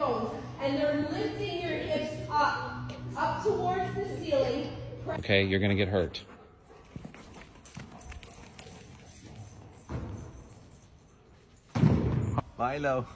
And they're lifting your hips up towards the ceiling. Okay, you're gonna get hurt. Milo.